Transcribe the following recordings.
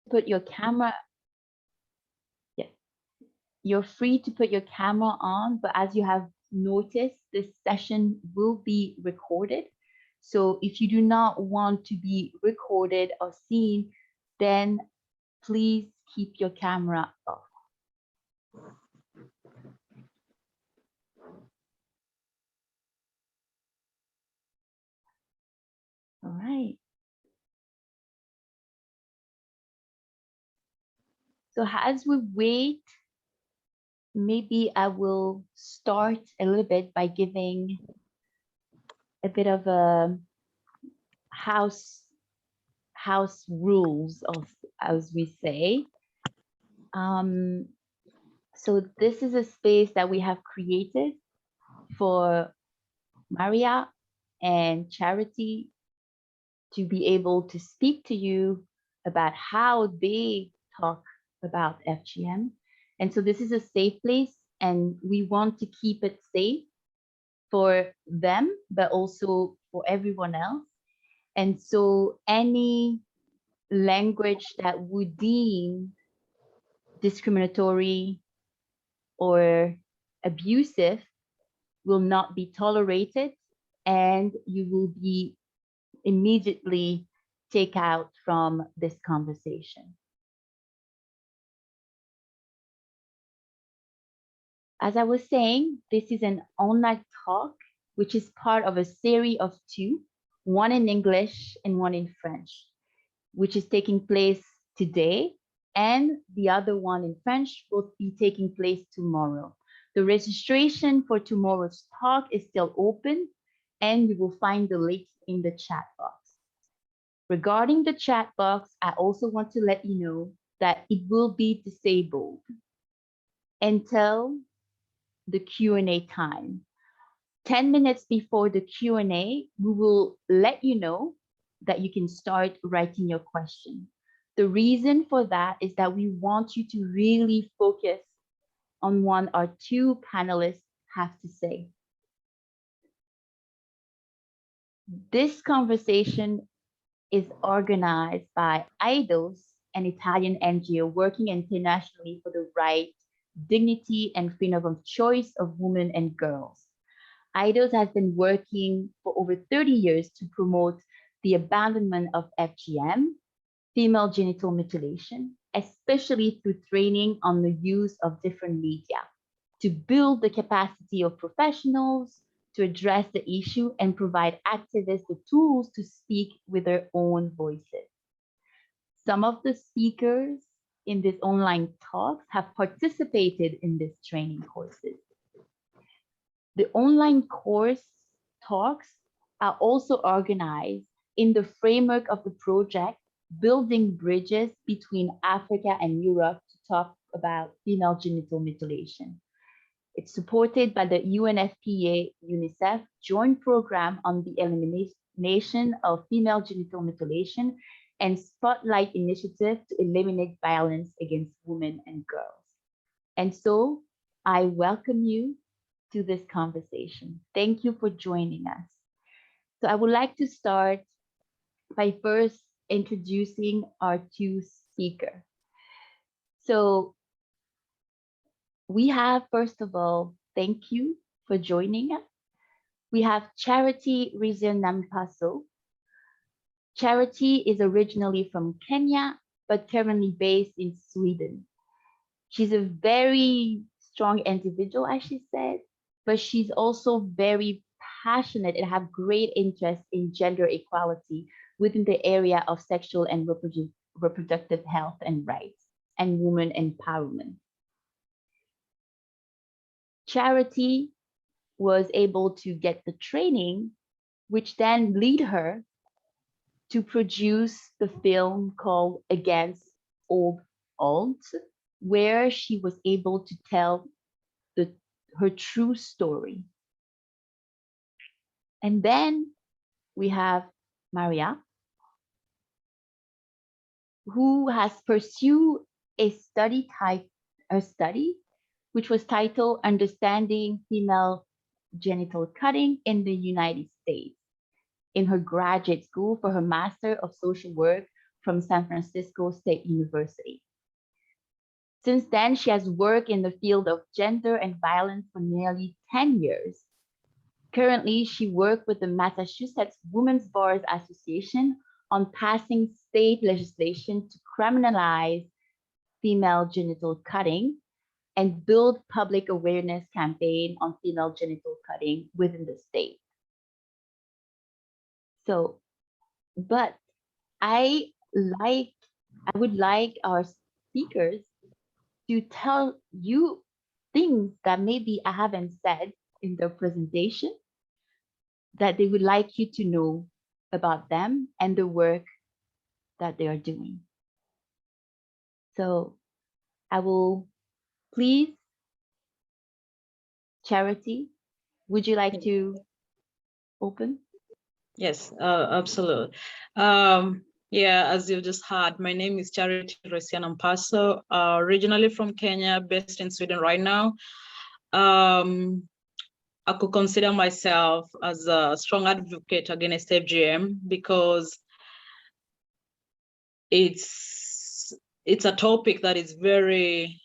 put your camera. Yes, you're free to put your camera on, but as you have noticed, this session will be recorded. So if you do not want to be recorded or seen, then please keep your camera off. All right. So as we wait, maybe I will start a little bit by giving a bit of a house rules, of, as we say. So this is a space that we have created for Mariya and Charity to be able to speak to you about how they talk about FGM. And so this is a safe place, and we want to keep it safe for them, but also for everyone else. And so any language that would deem discriminatory or abusive will not be tolerated, and you will be immediately taken out from this conversation. As I was saying, this is an online talk, which is part of a series of two, one in English and one in French, which is taking place today, and the other one in French will be taking place tomorrow. The registration for tomorrow's talk is still open, and you will find the link in the chat box. Regarding the chat box, I also want to let you know that it will be disabled until the Q&A time. 10 minutes before the Q&A, we will let you know that you can start writing your question. The reason for that is that we want you to really focus on what our two panelists have to say. This conversation is organized by AIDOS, an Italian NGO working internationally for the right, dignity, and freedom of choice of women and girls. AIDOS has been working for over 30 years to promote the abandonment of FGM, female genital mutilation, especially through training on the use of different media, to build the capacity of professionals to address the issue and provide activists the tools to speak with their own voices. Some of the speakers in this online talks have participated in these training courses. The online course talks are also organized in the framework of the project Building Bridges Between Africa and Europe to talk about female genital mutilation. It's supported by the UNFPA-UNICEF Joint Programme on the Elimination of Female Genital Mutilation and Spotlight Initiative to Eliminate Violence Against Women and Girls. And so I welcome you to this conversation. Thank you for joining us. So I would like to start by first introducing our two speakers. So we have, first of all, thank you for joining us. We have Charity Resian Nempaso. Charity is originally from Kenya, but currently based in Sweden. She's a very strong individual, as she said, but she's also very passionate and have great interest in gender equality within the area of sexual and reproductive health and rights and women empowerment. Charity was able to get the training, which then led her to produce the film called Against All Odds, where she was able to tell her true story. And then we have Mariya, who has pursued a study which was titled Understanding Female Genital Cutting in the United States in her graduate school for her Master of Social Work from San Francisco State University. Since then, she has worked in the field of gender and violence for nearly 10 years. Currently, she works with the Massachusetts Women's Bars Association on passing state legislation to criminalize female genital cutting and build public awareness campaign on female genital cutting within the state. So, but I would like our speakers to tell you things that maybe I haven't said in the presentation that they would like you to know about them and the work that they are doing. So I will please, Charity, would you like to open? Yes, absolutely. Yeah, as you just heard, my name is Charity Resian Nempaso, originally from Kenya, based in Sweden right now. I could consider myself as a strong advocate against FGM because it's a topic that is very,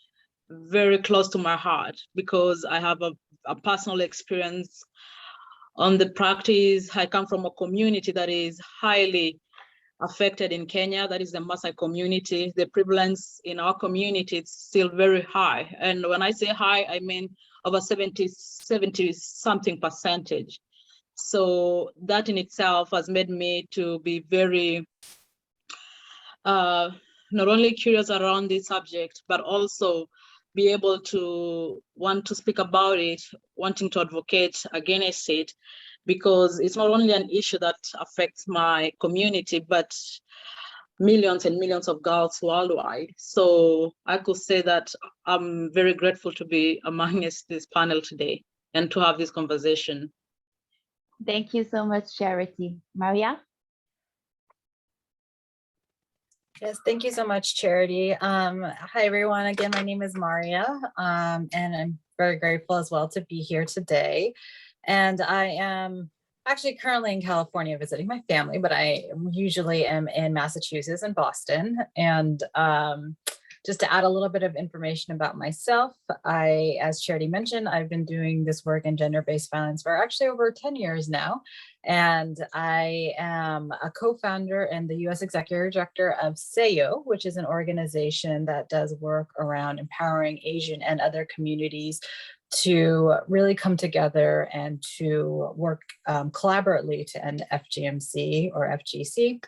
very close to my heart because I have a personal experience on the practice. I come from a community that is highly affected in Kenya, that is the Maasai community. The prevalence in our community is still very high. And when I say high, I mean over 70 something percentage. So that in itself has made me to be very, not only curious around this subject, but also be able to want to speak about it, wanting to advocate against it, because it's not only an issue that affects my community, but millions and millions of girls worldwide. So I could say that I'm very grateful to be amongst this panel today and to have this conversation. Thank you so much, Charity. Mariya? Yes, thank you so much, Charity. Hi, everyone. Again, my name is Mariya, and I'm very grateful as well to be here today. And I am actually currently in California visiting my family, but I usually am in Massachusetts and Boston. And just to add a little bit of information about myself, as Charity mentioned, I've been doing this work in gender-based violence for actually over 10 years now. And I am a co-founder and the US Executive Director of Sahiyo, which is an organization that does work around empowering Asian and other communities to really come together and to work collaboratively to end FGMC or FGC.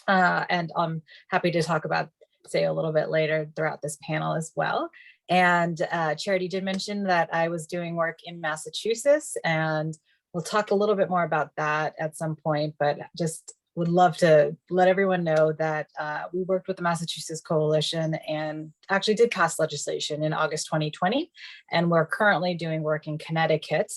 And I'm happy to talk about Sahiyo a little bit later throughout this panel as well. And Charity did mention that I was doing work in Massachusetts, and we'll talk a little bit more about that at some point, but just would love to let everyone know that we worked with the Massachusetts Coalition and actually did pass legislation in August 2020. And we're currently doing work in Connecticut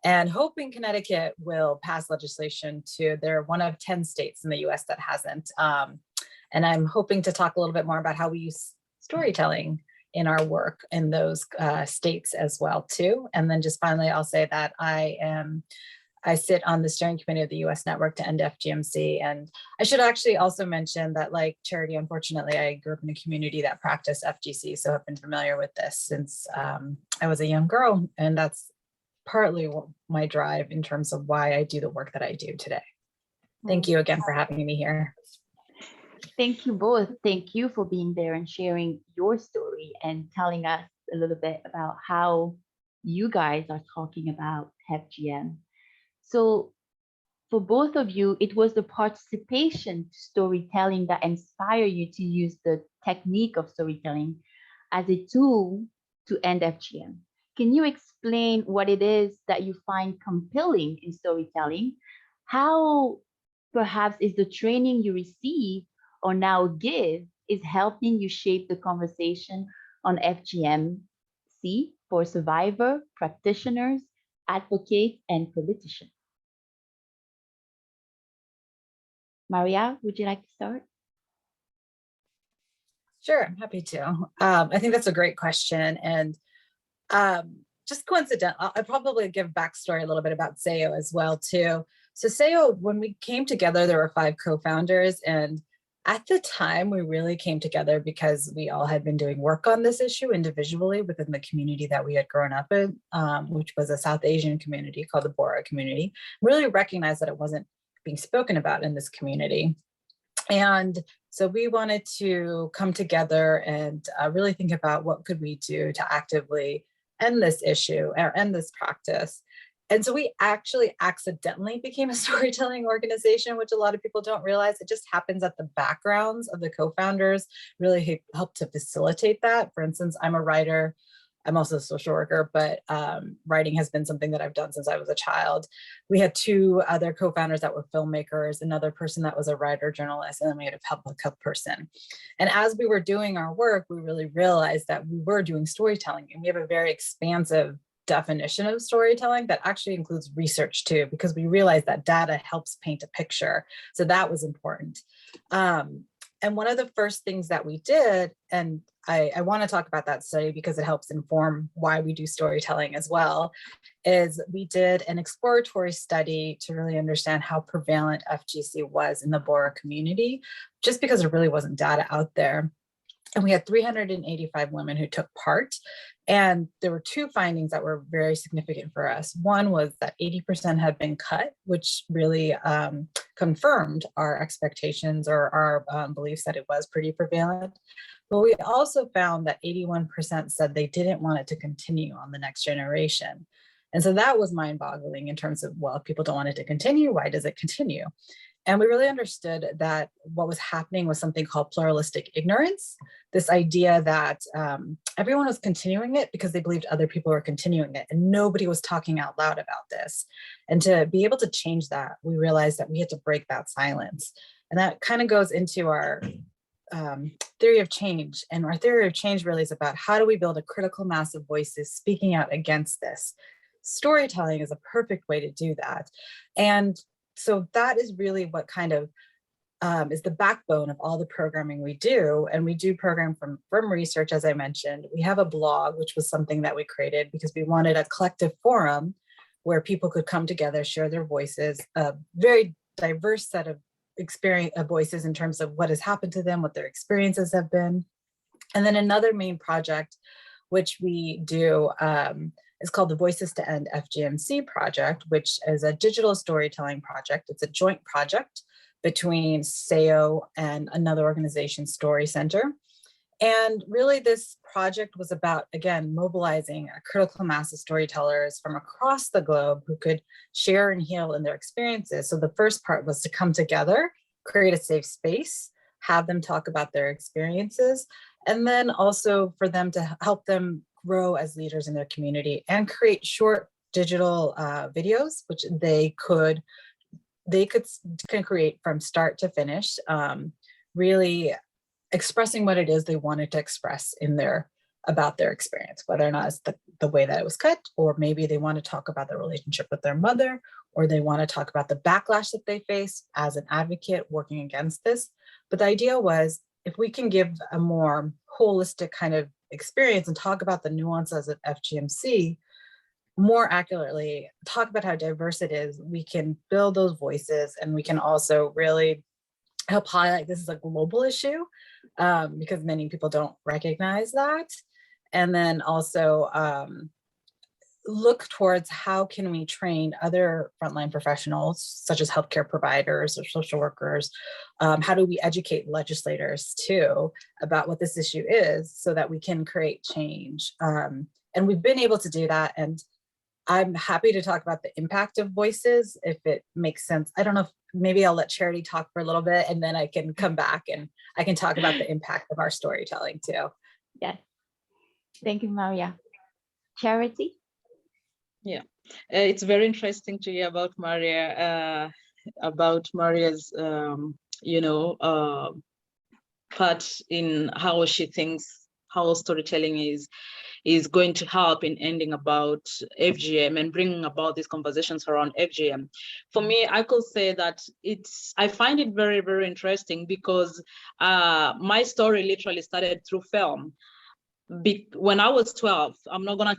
and hoping Connecticut will pass legislation too. They're one of 10 states in the US that hasn't. And I'm hoping to talk a little bit more about how we use storytelling in our work in those states as well too. And then just finally, I'll say that I sit on the steering committee of the US Network to End FGMC. And I should actually also mention that, like Charity, unfortunately, I grew up in a community that practiced FGC, so I've been familiar with this since I was a young girl. And that's partly my drive in terms of why I do the work that I do today. Thank you again for having me here. Thank you both. Thank you for being there and sharing your story and telling us a little bit about how you guys are talking about FGM. So for both of you, it was the participation to storytelling that inspired you to use the technique of storytelling as a tool to end FGM. Can you explain what it is that you find compelling in storytelling? How perhaps is the training you receive or now give is helping you shape the conversation on FGMC for survivor, practitioners, advocates, and politicians? Mariya, would you like to start? Sure, I'm happy to. I think that's a great question. And just coincidental, I'll probably give backstory a little bit about Sahiyo as well too. So Sahiyo, when we came together, there were 5 co-founders, and At the time, we really came together because we all had been doing work on this issue individually within the community that we had grown up in, which was a South Asian community called the Bora community. Really recognized that it wasn't being spoken about in this community. And so we wanted to come together and really think about what could we do to actively end this issue or end this practice. And so we actually accidentally became a storytelling organization, which a lot of people don't realize. It just happens that the backgrounds of the co-founders really helped to facilitate that. For instance, I'm a writer. I'm also a social worker, but writing has been something that I've done since I was a child. We had two other co-founders that were filmmakers, another person that was a writer, journalist, and then we had a public health person. And as we were doing our work, we really realized that we were doing storytelling, and we have a very expansive definition of storytelling that actually includes research too, because we realized that data helps paint a picture. So that was important. And one of the first things that we did, and I want to talk about that study because it helps inform why we do storytelling as well, is we did an exploratory study to really understand how prevalent FGC was in the Bora community, just because there really wasn't data out there. And we had 385 women who took part. And there were two findings that were very significant for us. One was that 80% had been cut, which really confirmed our expectations or our beliefs that it was pretty prevalent. But we also found that 81% said they didn't want it to continue on the next generation. And so that was mind-boggling in terms of, well, if people don't want it to continue, why does it continue? And we really understood that what was happening was something called pluralistic ignorance, this idea that everyone was continuing it because they believed other people were continuing it, and nobody was talking out loud about this. And to be able to change that, we realized that we had to break that silence. And that kind of goes into our theory of change. And our theory of change really is about how do we build a critical mass of voices speaking out against this. Storytelling is a perfect way to do that. And so that is really what kind of is the backbone of all the programming we do. And we do program from research, as I mentioned. We have a blog, which was something that we created because we wanted a collective forum where people could come together, share their voices, a very diverse set of voices in terms of what has happened to them, what their experiences have been. And then another main project, which we do, is called the Voices to End Fgmc project, which is a digital storytelling project. It's a joint project between Sahiyo and another organization, Story Center. And really this project was about, again, mobilizing a critical mass of storytellers from across the globe who could share and heal in their experiences. So the first part was to come together, create a safe space, have them talk about their experiences, and then also for them to help them grow as leaders in their community and create short digital videos, which they can create from start to finish, really expressing what it is they wanted to express about their experience, whether or not it's the way that it was cut, or maybe they want to talk about their relationship with their mother, or they want to talk about the backlash that they face as an advocate working against this. But the idea was, if we can give a more holistic kind of experience and talk about the nuances of FGMC more accurately, talk about how diverse it is, we can build those voices, and we can also really help highlight this is a global issue because many people don't recognize that. And then also look towards how can we train other frontline professionals, such as healthcare providers or social workers. How do we educate legislators too about what this issue is so that we can create change? And we've been able to do that. And I'm happy to talk about the impact of voices if it makes sense. I don't know if maybe I'll let Charity talk for a little bit and then I can come back and I can talk about the impact of our storytelling too. Yes. Thank you, Mariya. Charity? Yeah, it's very interesting to hear about Mariya, about Mariya's, part in how she thinks how storytelling is going to help in ending about FGM and bringing about these conversations around FGM. For me, I could say that I find it very, very interesting because my story literally started through film. When I was 12, I'm not gonna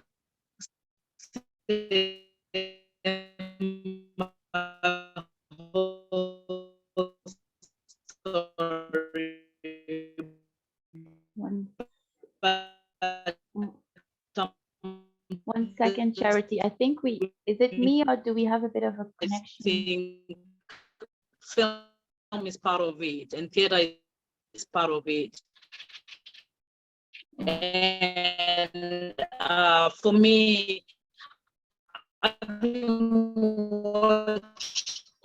say my whole story, but 1 second, Charity. I think is it me or do we have a bit of a connection? Film is part of it, and theater is part of it. And for me,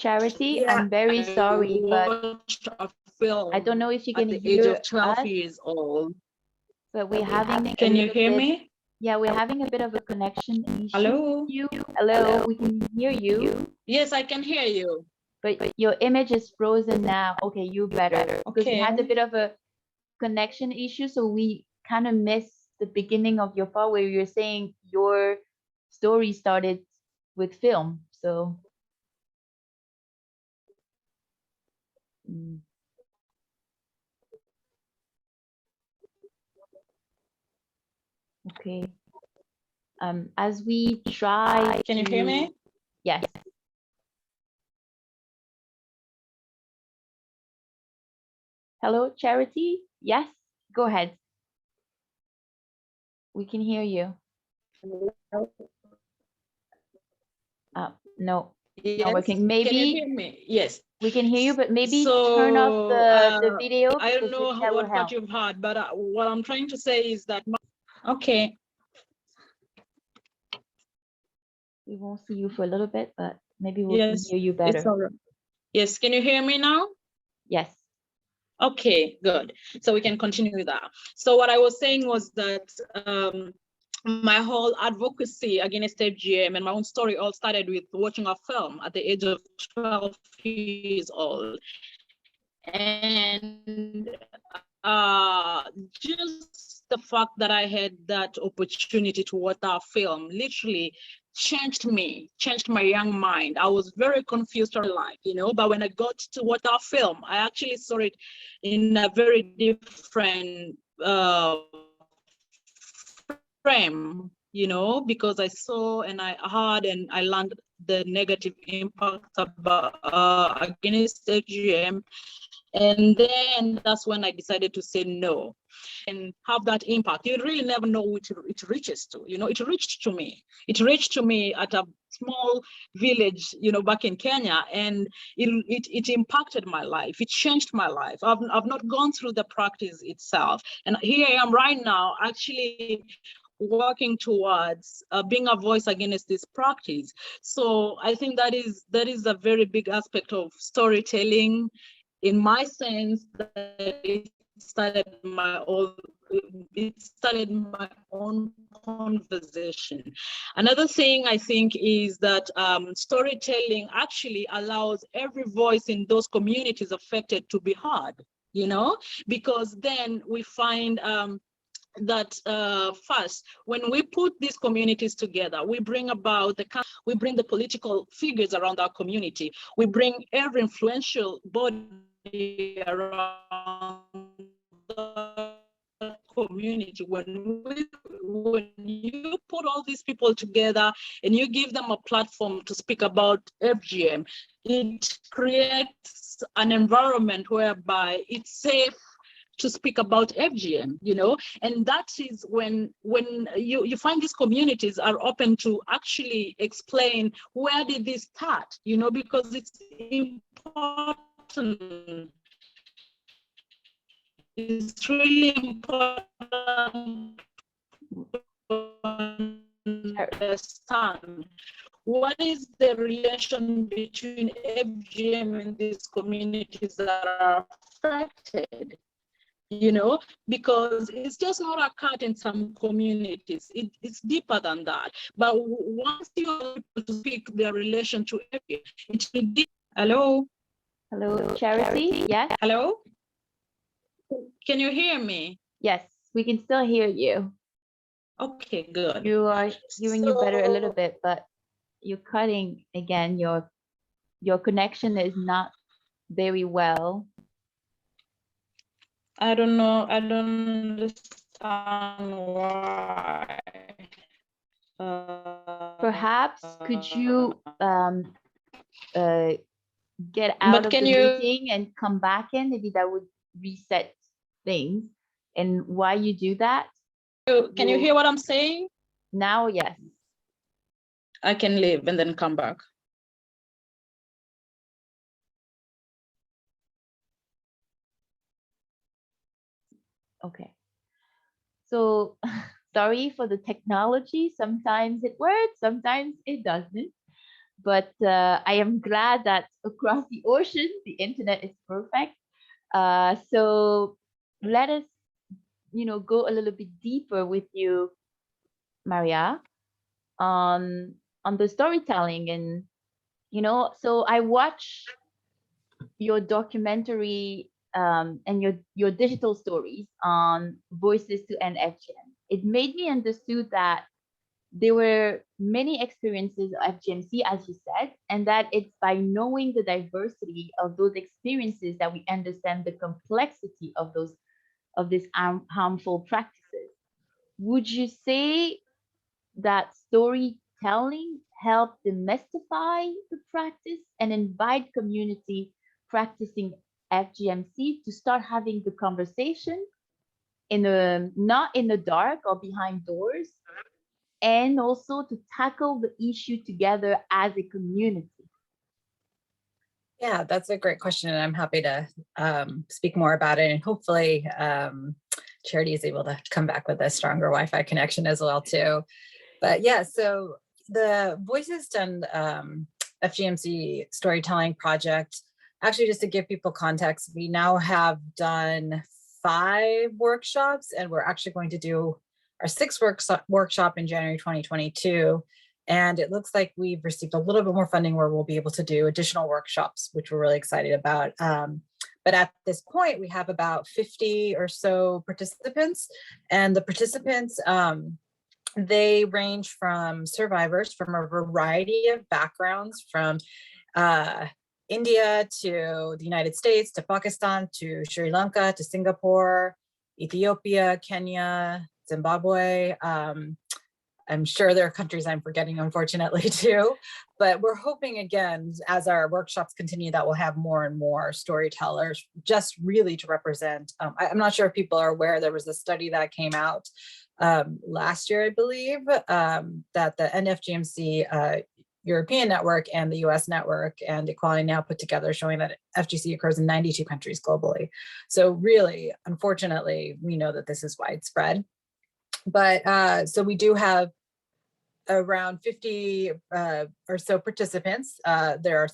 Charity, Yeah. I'm very sorry, but I don't know if you can at the hear age of 12 us, years old. but we're having. Can you hear me? Yeah, we're having a bit of a connection issue. Hello? Hello, we can hear you. Yes, I can hear you. But your image is frozen now. Okay, you better. Because we had a bit of a connection issue, so we kind of missed the beginning of your part where you're saying your story started with film. So okay. As we try Can you hear me? Yes. Hello, Charity? Yes, go ahead. We can hear you. No, Yes. not working. Maybe Can you hear me? Yes. We can hear you, but maybe So, turn off the video. I don't know that will what help. you've heard, but what I'm trying to say is that, okay. We won't see you for a little bit, but maybe we can Yes, hear you better. it's all right. Yes, can you hear me now? Yes. Okay, good. So we can continue with that. So what I was saying was that my whole advocacy against FGM and my own story all started with watching a film at the age of 12 years old. And just the fact that I had that opportunity to watch that film literally changed me, changed my young mind. I was very confused on life, you know, but when I got to watch that film, I actually saw it in a very different frame, you know, because I saw and I heard and I learned the negative impact about against FGM. And then that's when I decided to say no and have that impact. You really never know which it reaches to. You know, it reached to me. It reached to me at a small village, you know, back in Kenya, and it impacted my life. It changed my life. I've not gone through the practice itself, and here I am right now, actually working towards being a voice against this practice. So I think that is a very big aspect of storytelling. In my sense, that it started my own conversation. Another thing I think is that storytelling actually allows every voice in those communities affected to be heard, you know, because then we find that first, when we put these communities together, we bring the political figures around our community, we bring every influential body around the community. When you put all these people together and you give them a platform to speak about FGM, it creates an environment whereby it's safe to speak about FGM, you know, and that is when you find these communities are open to actually explain where did this start, you know, because it's important. It's really important to understand what is the relation between FGM and these communities that are affected. You know, because it's just not a cut in some communities. It's deeper than that. But once you are able to speak their relation to FGM, it will be. Hello? Hello, Charity? Yes? Hello? Can you hear me? Yes, we can still hear you. Okay, good. You are hearing you better a little bit, but you're cutting again. Your connection is not very well. I don't know. I don't understand why. Perhaps could you get out of the meeting and come back in? Maybe that would reset things. And why you do that? Can you hear what I'm saying? Now, yes. I can leave and then come back. Okay. So sorry for the technology. Sometimes it works, sometimes it doesn't. But I am glad that across the ocean, the internet is perfect. So let us, go a little bit deeper with you, Mariya, on the storytelling. And so I watched your documentary and your digital stories on Voices to End FGM. It made me understood that there were many experiences of FGMC, as you said, and that it's by knowing the diversity of those experiences that we understand the complexity of these harmful practices. Would you say that storytelling helped demystify the practice and invite community practicing FGMC to start having the conversation not in the dark or behind doors, and also to tackle the issue together as a community? Yeah, that's a great question, and I'm happy to speak more about it. And hopefully, Charity is able to come back with a stronger Wi-Fi connection as well too. But yeah, so the Voices Done FGMC storytelling project, actually, just to give people context, we now have done 5 workshops, and we're actually going to do our 6th workshop in January 2022. And it looks like we've received a little bit more funding where we'll be able to do additional workshops, which we're really excited about. But at this point, we have about 50 or so participants, and the participants, they range from survivors from a variety of backgrounds, from India to the United States, to Pakistan, to Sri Lanka, to Singapore, Ethiopia, Kenya, Zimbabwe. I'm sure there are countries I'm forgetting, unfortunately, too. But we're hoping, again, as our workshops continue, that we'll have more and more storytellers, just really to represent. I'm not sure if people are aware, there was a study that came out last year, I believe, that the NFGMC European network and the US network and Equality Now put together, showing that FGC occurs in 92 countries globally. So really, unfortunately, we know that this is widespread. But so we do have around 50 or so participants. They are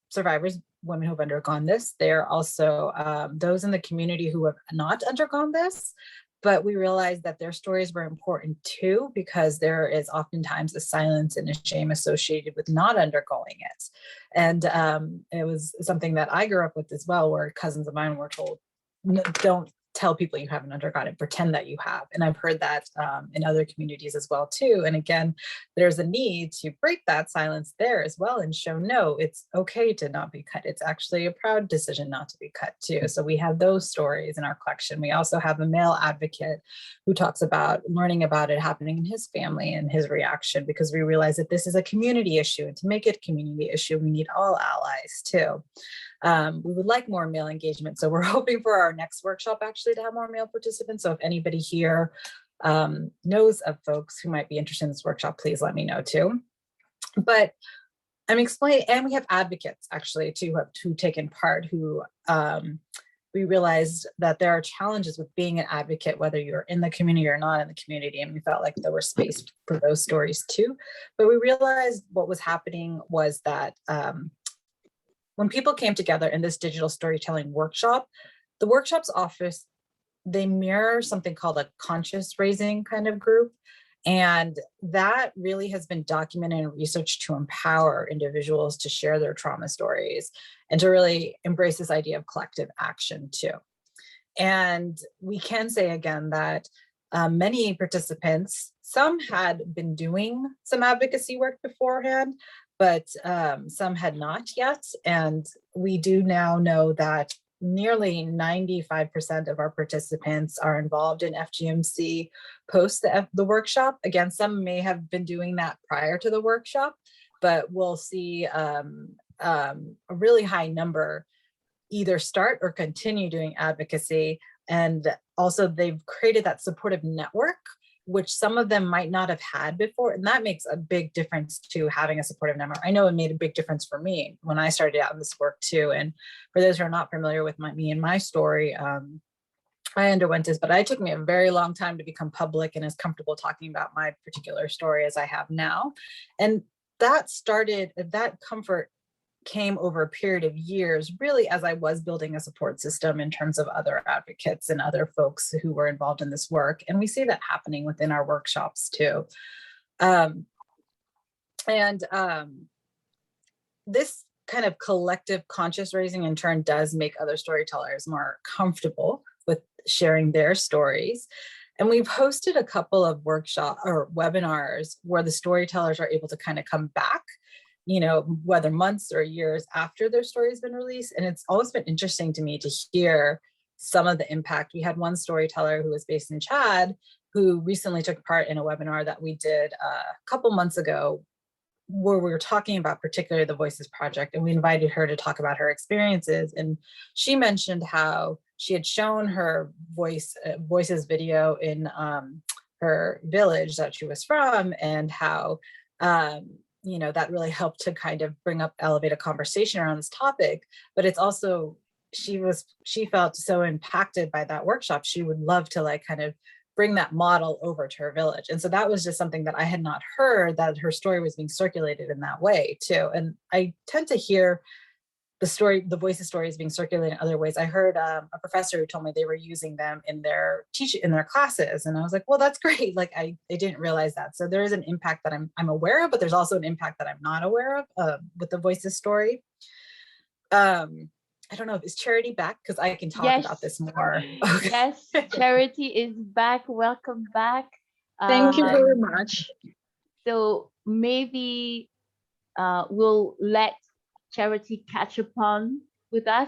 survivors, women who have undergone this. They are also those in the community who have not undergone this. But we realized that their stories were important too, because there is oftentimes a silence and a shame associated with not undergoing it. And it was something that I grew up with as well, where cousins of mine were told, don't tell people you haven't undergone it, pretend that you have. And I've heard that in other communities as well too. And again, there's a need to break that silence there as well and show, no, it's okay to not be cut. It's actually a proud decision not to be cut too. So we have those stories in our collection. We also have a male advocate who talks about learning about it happening in his family and his reaction, because we realize that this is a community issue, and to make it a community issue, we need all allies too. We would like more male engagement. So we're hoping for our next workshop actually to have more male participants. So if anybody here knows of folks who might be interested in this workshop, please let me know too. But I'm explaining, and we have advocates actually too, who taken part, who we realized that there are challenges with being an advocate, whether you're in the community or not in the community. And we felt like there was space for those stories too. But we realized what was happening was that when people came together in this digital storytelling workshop, the workshop's office, they mirror something called a conscious raising kind of group. And that really has been documented and researched to empower individuals to share their trauma stories and to really embrace this idea of collective action too. And we can say again that many participants, some had been doing some advocacy work beforehand, but some had not yet. And we do now know that nearly 95% of our participants are involved in FGMC post the workshop. Again, some may have been doing that prior to the workshop, but we'll see a really high number either start or continue doing advocacy. And also they've created that supportive network, which some of them might not have had before. And that makes a big difference to having a supportive network. I know it made a big difference for me when I started out in this work too. And for those who are not familiar with me and my story, I underwent this, but it took me a very long time to become public and as comfortable talking about my particular story as I have now. And that comfort came over a period of years, really, as I was building a support system in terms of other advocates and other folks who were involved in this work. And we see that happening within our workshops too. This kind of collective conscious raising in turn does make other storytellers more comfortable with sharing their stories. And we've hosted a couple of workshops or webinars where the storytellers are able to kind of come back, whether months or years after their story has been released. And it's always been interesting to me to hear some of the impact. We had one storyteller who was based in Chad who recently took part in a webinar that we did a couple months ago, where we were talking about particularly the Voices Project, and we invited her to talk about her experiences. And she mentioned how she had shown her voices video in her village that she was from, and how that really helped to kind of elevate a conversation around this topic. But it's also, she felt so impacted by that workshop. She would love to kind of bring that model over to her village. And so that was just something that I had not heard, that her story was being circulated in that way too. And I tend to hear the voices stories being circulated in other ways. I heard a professor who told me they were using them in their classes. And I was like, well, that's great. I didn't realize that. So there is an impact that I'm aware of, but there's also an impact that I'm not aware of with the voices story. I don't know, is Charity back? Because I can talk about this more. Okay. Yes, Charity is back. Welcome back. Thank you very much. So maybe we'll let Charity catch upon with us.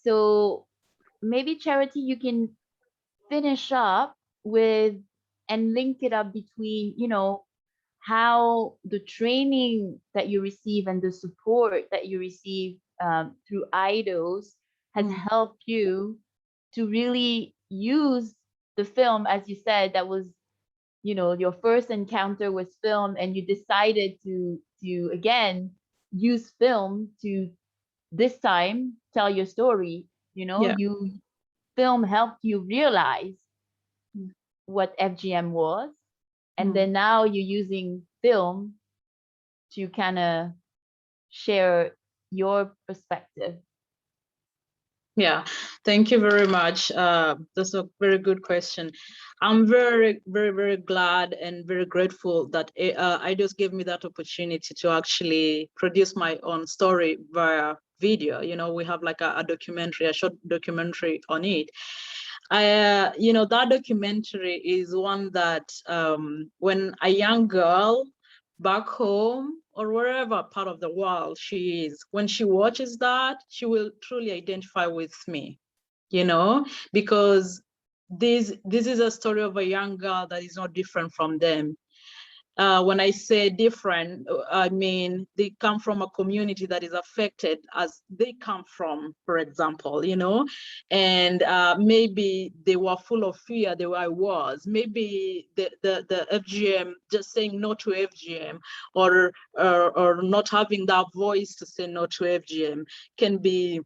So maybe Charity, you can finish up with and link it up between, how the training that you receive and the support that you receive through AIDOS has helped you to really use the film, as you said, that was, your first encounter with film, and you decided to again use film to this time tell your story. Film helped you realize what FGM was, and then now you're using film to kind of share your perspective. Yeah, thank you very much. That's a very good question. I'm very, very, very glad and very grateful that AIDOS gave me that opportunity to actually produce my own story via video. We have a documentary, a short documentary on it. That documentary is one that when a young girl back home or wherever part of the world she is, when she watches that, she will truly identify with me, because this is a story of a young girl that is not different from them. When I say different, I mean they come from a community that is affected as they come from, for example, and maybe they were full of fear the way I was. Maybe the FGM, just saying no to FGM or not having that voice to say no to FGM can be,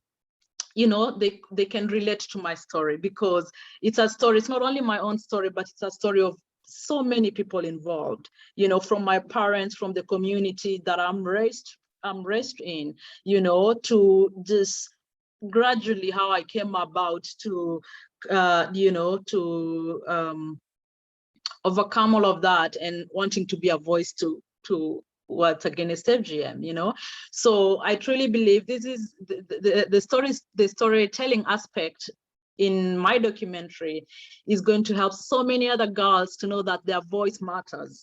they can relate to my story, because it's a story. It's not only my own story, but it's a story of so many people involved, from my parents, from the community that I'm raised in, to just gradually how I came about to, overcome all of that and wanting to be a voice to what's against FGM, So I truly believe this is the storytelling aspect in my documentary is going to help so many other girls to know that their voice matters.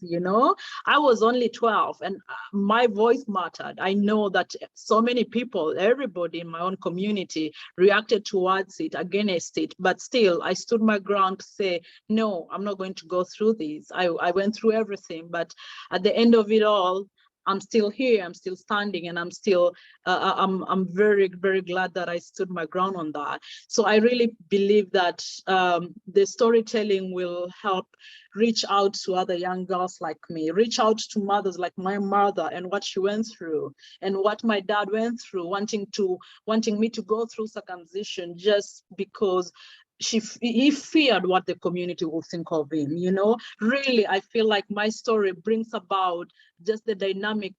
I was only 12 and my voice mattered. I know that so many people, everybody in my own community reacted towards it, against it, but still I stood my ground to say, no, I'm not going to go through this. I went through everything, but at the end of it all, I'm still here, I'm still standing, and I'm still, I'm very, very glad that I stood my ground on that. So I really believe that the storytelling will help reach out to other young girls like me, reach out to mothers like my mother and what she went through and what my dad went through, wanting me to go through circumcision just because he feared what the community will think of him. You know, really, I feel like my story brings about just the dynamic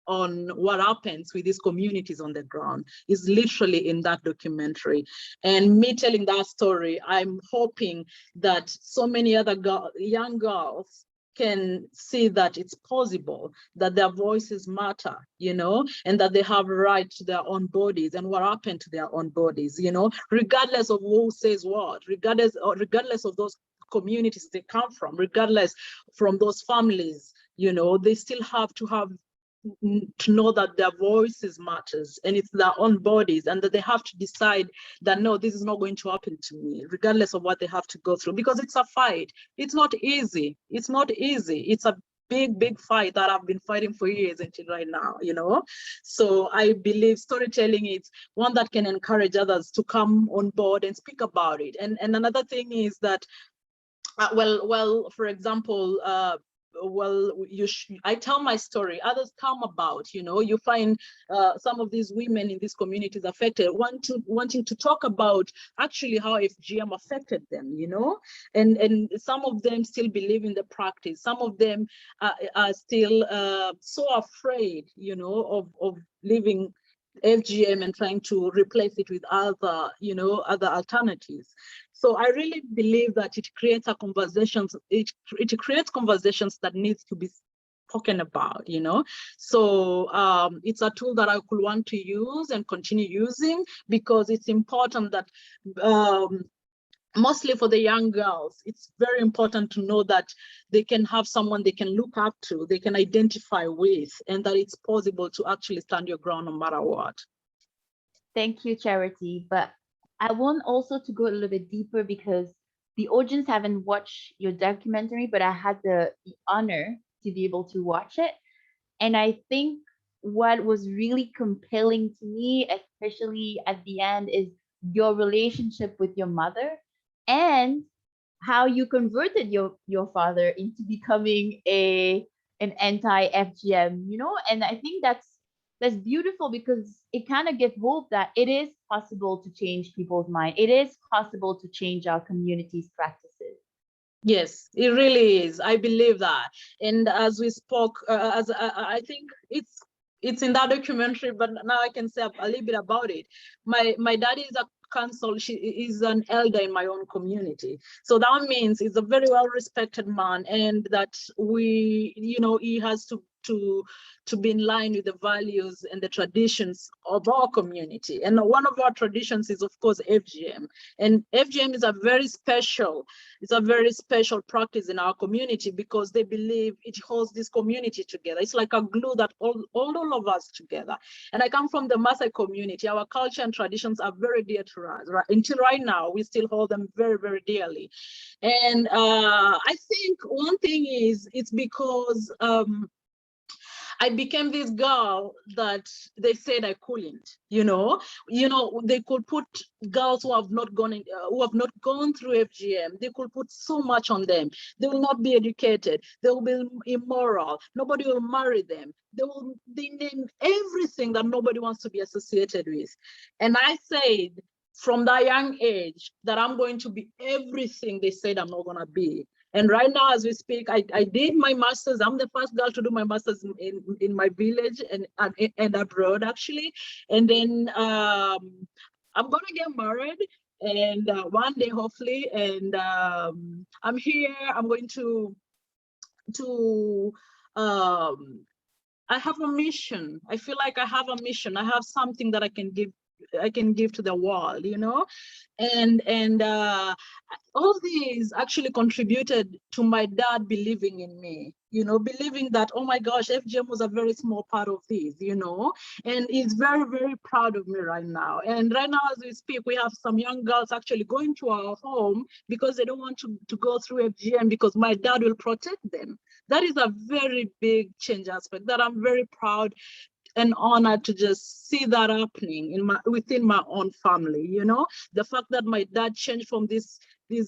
on what happens with these communities on the ground is literally in that documentary. And me telling that story, I'm hoping that so many other young girls can see that it's possible, that their voices matter, you know, and that they have a right to their own bodies and what happened to their own bodies, you know, regardless of who says what, regardless of those communities they come from, regardless from those families, you know, they still have to know that their voices matters and it's their own bodies, and that they have to decide that no, this is not going to happen to me, regardless of what they have to go through, because it's a fight. It's not easy. It's not easy. It's a big fight that I've been fighting for years until right now, you know. So I believe storytelling is one that can encourage others to come on board and speak about it. And another thing is that well, for example, I tell my story, others come about, you know, you find some of these women in these communities affected wanting to talk about actually how FGM affected them, you know, and some of them still believe in the practice. Some of them are still so afraid, you know, of living FGM and trying to replace it with other, you know, other alternatives. So I really believe that it creates conversations that needs to be spoken about, you know. So it's a tool that I could want to use and continue using, because it's important that mostly for the young girls, it's very important to know that they can have someone they can look up to, they can identify with, and that it's possible to actually stand your ground no matter what. Thank you, Charity. But I want also to go a little bit deeper, because the audience haven't watched your documentary, but I had the honor to be able to watch it. And I think what was really compelling to me, especially at the end, is your relationship with your mother and how you converted your father into becoming an anti-FGM, you know. And I think that's beautiful, because it kind of gives hope that it is possible to change people's mind. It is possible to change our community's practices. Yes, it really is. I believe that. And as we spoke, I think it's in that documentary, but now I can say a little bit about it. My dad is a council, she is an elder in my own community. So that means he's a very well-respected man, and that he has to be in line with the values and the traditions of our community. And one of our traditions is, of course, FGM. And FGM is a very special practice in our community, because they believe it holds this community together. It's like a glue that holds all of us together. And I come from the Maasai community. Our culture and traditions are very dear to us. Right? Until right now, we still hold them very, very dearly. And I think one thing is, it's because I became this girl that they said I couldn't, you know, they could put girls who have not gone through FGM, they could put so much on them. They will not be educated, they will be immoral, nobody will marry them. They name everything that nobody wants to be associated with. And I said from that young age that I'm going to be everything they said I'm not gonna be. And right now, as we speak, I did my master's. I'm the first girl to do my master's in my village and abroad, actually. And then I'm gonna get married, and one day, hopefully. And I'm here. I'm going to I have a mission. I feel like I have a mission. I have something that I can give to the world, you know. And all these actually contributed to my dad believing in me, believing that, oh my gosh, FGM was a very small part of this, and he's very, very proud of me right now. And right now, as we speak, we have some young girls actually going to our home because they don't want to go through FGM because my dad will protect them. That is a very big change aspect that I'm very proud and honored to just see that happening within my own family. The fact that my dad changed from this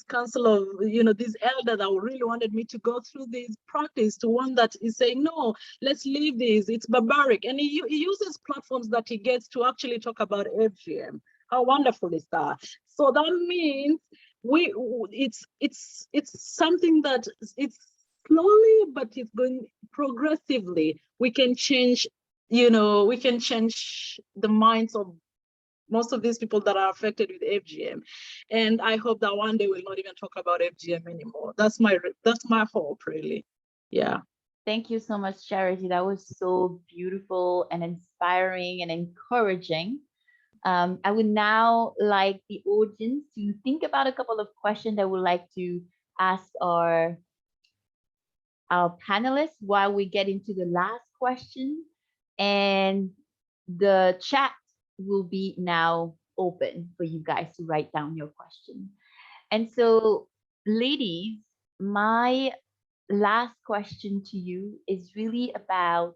council of this elder that really wanted me to go through this practice to one that is saying, no, let's leave this, it's barbaric. And he uses platforms that he gets to actually talk about FGM. How wonderful is that? So that means it's something that it's slowly, but it's going progressively. We can change the minds of most of these people that are affected with FGM. And I hope that one day we'll not even talk about FGM anymore. That's my hope, really. Yeah. Thank you so much, Charity. That was so beautiful and inspiring and encouraging. I would now like the audience to think about a couple of questions I would like to ask our panelists while we get into the last question. And the chat will be now open for you guys to write down your question. And so, ladies, my last question to you is really about,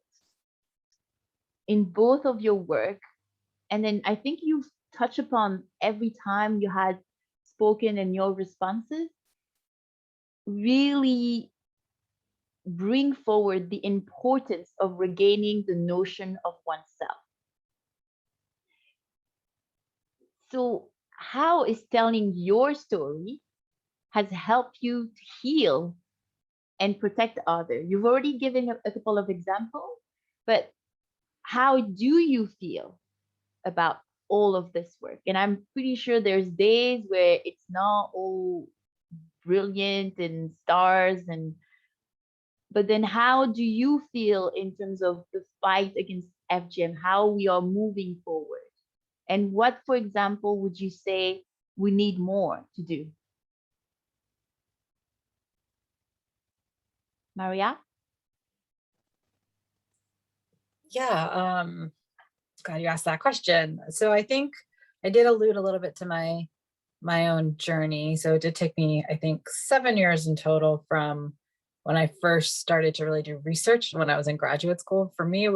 in both of your work, and then I think you've touched upon every time you had spoken in your responses, really bring forward the importance of regaining the notion of oneself. So how is telling your story has helped you to heal and protect others? You've already given a couple of examples, but how do you feel about all of this work? And I'm pretty sure there's days where it's not all brilliant and stars, but then how do you feel in terms of the fight against FGM, how we are moving forward? And what, for example, would you say we need more to do? Mariya? Yeah, glad you asked that question. So I think I did allude a little bit to my own journey. So it did take me, I think, 7 years in total from when I first started to really do research when I was in graduate school. For me,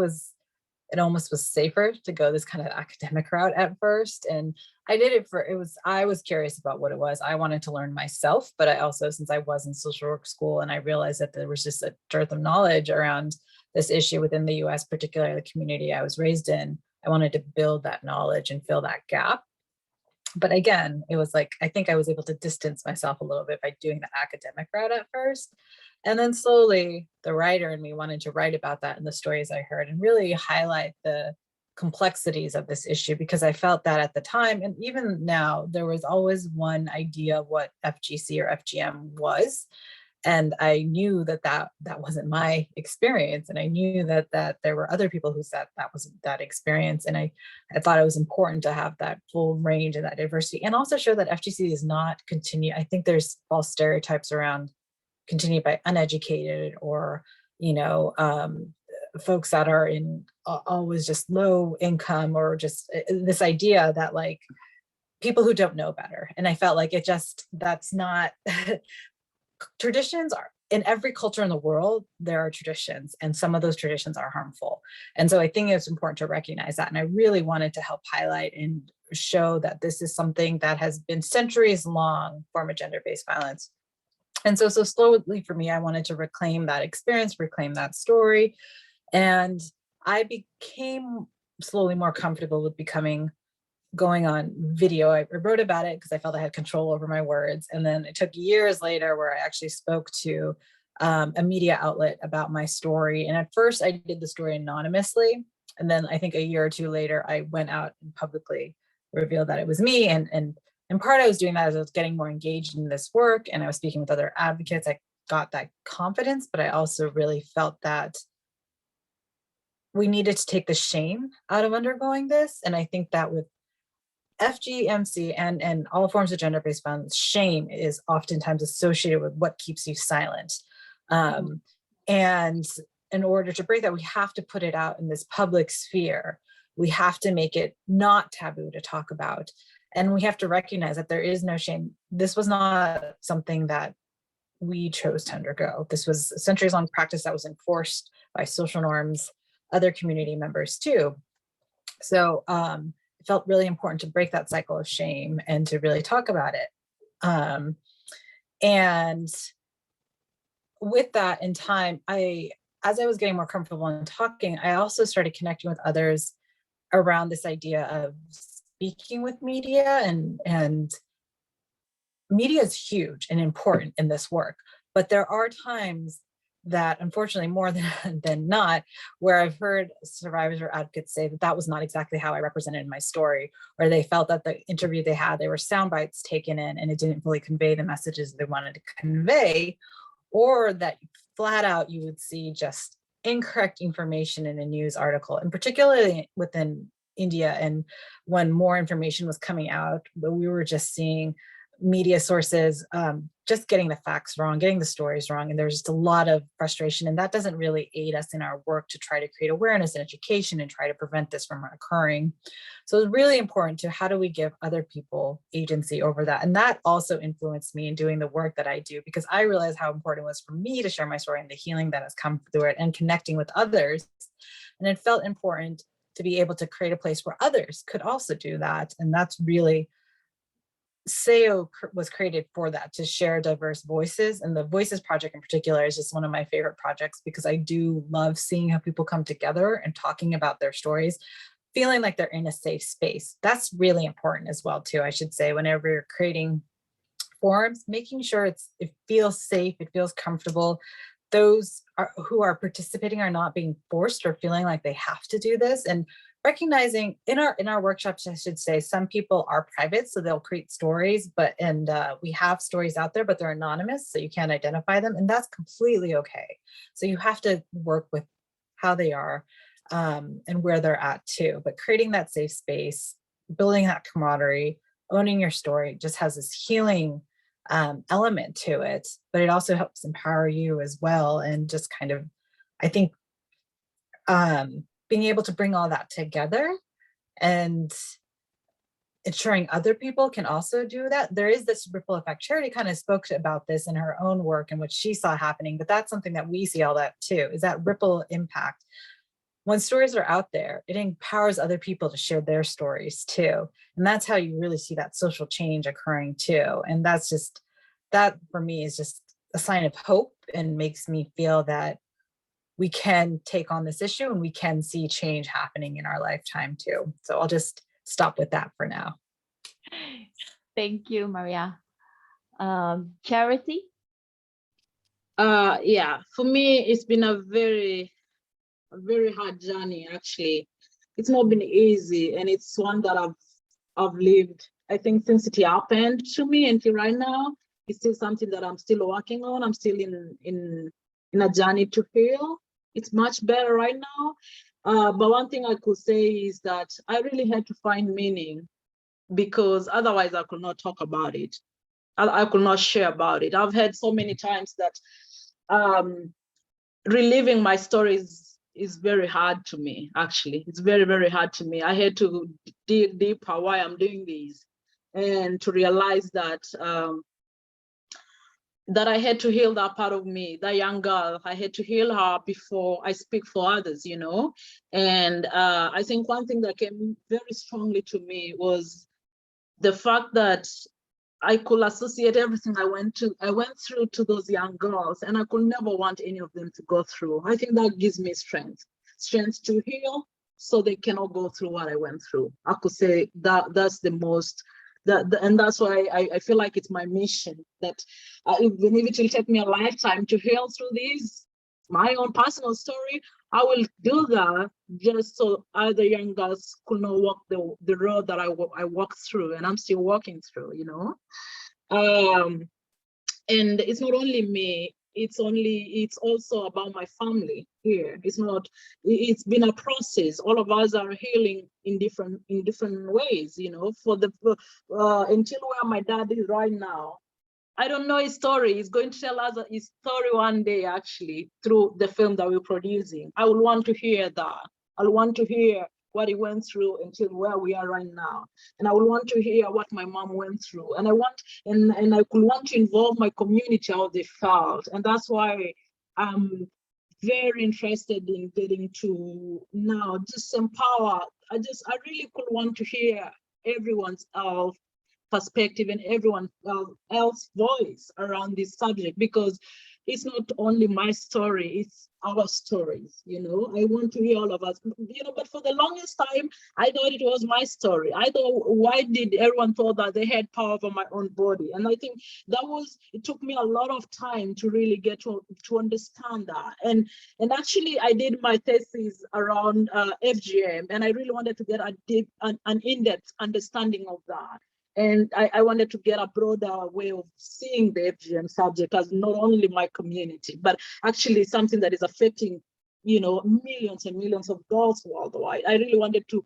it almost was safer to go this kind of academic route at first. And I did it I was curious about what it was. I wanted to learn myself, but I also, since I was in social work school and I realized that there was just a dearth of knowledge around this issue within the US, particularly the community I was raised in, I wanted to build that knowledge and fill that gap. But again, it was like, I think I was able to distance myself a little bit by doing the academic route at first. And then slowly the writer in me wanted to write about that in the stories I heard and really highlight the complexities of this issue, because I felt that at the time, and even now, there was always one idea of what FGC or FGM was. And I knew that wasn't my experience. And I knew that there were other people who said that wasn't that experience. And I thought it was important to have that full range and that diversity, and also show that FGC is not continue. I think there's false stereotypes around continued by uneducated or, folks that are in always just low income, or just this idea that like people who don't know better. And I felt like that's not traditions are in every culture in the world. There are traditions, and some of those traditions are harmful. And so I think it's important to recognize that. And I really wanted to help highlight and show that this is something that has been centuries long form of gender-based violence. And so slowly for me, I wanted to reclaim that experience, reclaim that story. And I became slowly more comfortable with going on video. I wrote about it because I felt I had control over my words. And then it took years later where I actually spoke to a media outlet about my story. And at first I did the story anonymously. And then I think a year or two later, I went out and publicly revealed that it was me. And in part, I was doing that as I was getting more engaged in this work, and I was speaking with other advocates. I got that confidence, but I also really felt that we needed to take the shame out of undergoing this. And I think that with Fgmc and all forms of gender-based violence, shame is oftentimes associated with what keeps you silent. And in order to break that, we have to put it out in this public sphere. We have to make it not taboo to talk about. And we have to recognize that there is no shame. This was not something that we chose to undergo. This was a centuries-long practice that was enforced by social norms, other community members too. So it felt really important to break that cycle of shame and to really talk about it. And with that in time, as I was getting more comfortable in talking, I also started connecting with others around this idea of speaking with media, and media is huge and important in this work, but there are times that, unfortunately, more than not, where I've heard survivors or advocates say that that was not exactly how I represented my story, or they felt that the interview they had, there were sound bites taken in and it didn't fully convey the messages they wanted to convey, or that flat out you would see just incorrect information in a news article, and particularly within India. And when more information was coming out, but we were just seeing media sources just getting the facts wrong, getting the stories wrong. And there's just a lot of frustration, and that doesn't really aid us in our work to try to create awareness and education and try to prevent this from occurring. So it's really important to, how do we give other people agency over that? And that also influenced me in doing the work that I do, because I realized how important it was for me to share my story and the healing that has come through it and connecting with others. And it felt important to be able to create a place where others could also do that. And that's really, Sahiyo was created for that, to share diverse voices. And the Voices Project in particular is just one of my favorite projects, because I do love seeing how people come together and talking about their stories, feeling like they're in a safe space. That's really important as well too, I should say, whenever you're creating forums, making sure it feels safe, it feels comfortable. Those who are participating are not being forced or feeling like they have to do this. And recognizing in our workshops, I should say, some people are private, so they'll create stories, and we have stories out there, but they're anonymous, so you can't identify them, and that's completely okay. So you have to work with how they are and where they're at too. But creating that safe space, building that camaraderie, owning your story just has this healing element to it, but it also helps empower you as well. And just kind of, I think, being able to bring all that together and ensuring other people can also do that. There is this ripple effect. Charity kind of spoke about this in her own work and what she saw happening, but that's something that we see all that too, is that ripple impact. When stories are out there, it empowers other people to share their stories too. And that's how you really see that social change occurring too. And that's just, that for me is just a sign of hope and makes me feel that we can take on this issue and we can see change happening in our lifetime too. So I'll just stop with that for now. Thank you, Mariya. Charity? Yeah, for me, it's been a very hard journey, actually. It's not been easy, and it's one that I've lived, I think, since it happened to me until right now. It's still something that I'm still working on. I'm still in a journey to heal. It's much better right now. But one thing I could say is that I really had to find meaning, because otherwise I could not talk about it. I could not share about it. I've had so many times that reliving my stories is very hard to me, actually. It's very, very hard to me. I had to dig deeper why I'm doing this, and to realize that that I had to heal that part of me, that young girl. I had to heal her before I speak for others, you know? And I think one thing that came very strongly to me was the fact that I could associate everything I went through to those young girls, and I could never want any of them to go through. I think that gives me strength to heal, so they cannot go through what I went through. I could say that's the most, and that's why I feel like it's my mission, that even if it will take me a lifetime to heal through this, my own personal story, I will do that just so other young girls could not walk the road that I walked through, and I'm still walking through, you know? And it's not only me, it's also about my family here. It's been a process. All of us are healing in different ways, you know? Until where my dad is right now, I don't know his story. He's going to tell us his story one day, actually, through the film that we're producing. I would want to hear that. I want to hear what he went through until where we are right now. And I would want to hear what my mom went through. And I could want to involve my community, how they felt. And that's why I'm very interested in getting to now just empower. I really could want to hear everyone's perspective and everyone else's voice around this subject, because it's not only my story, it's our stories, you know. I want to hear all of us, you know, but for the longest time, I thought it was my story. I thought, why did everyone thought that they had power over my own body? And I think it took me a lot of time to really get to understand that. And actually, I did my thesis around FGM, and I really wanted to get an in-depth understanding of that. And I wanted to get a broader way of seeing the FGM subject as not only my community, but actually something that is affecting, you know, millions and millions of girls worldwide. I really wanted to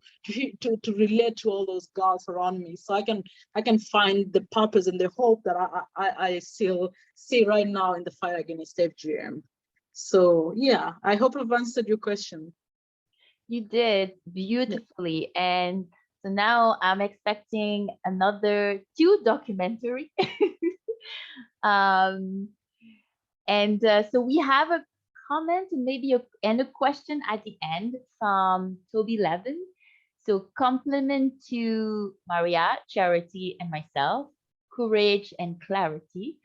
relate to all those girls around me, so I can find the purpose and the hope that I still see right now in the fight against FGM. So yeah, I hope I've answered your question. You did beautifully. Yeah. And so now I'm expecting another 2 documentary. So we have a comment and maybe a question at the end from Toby Levin. So compliment to Mariya, Charity, and myself, courage and clarity.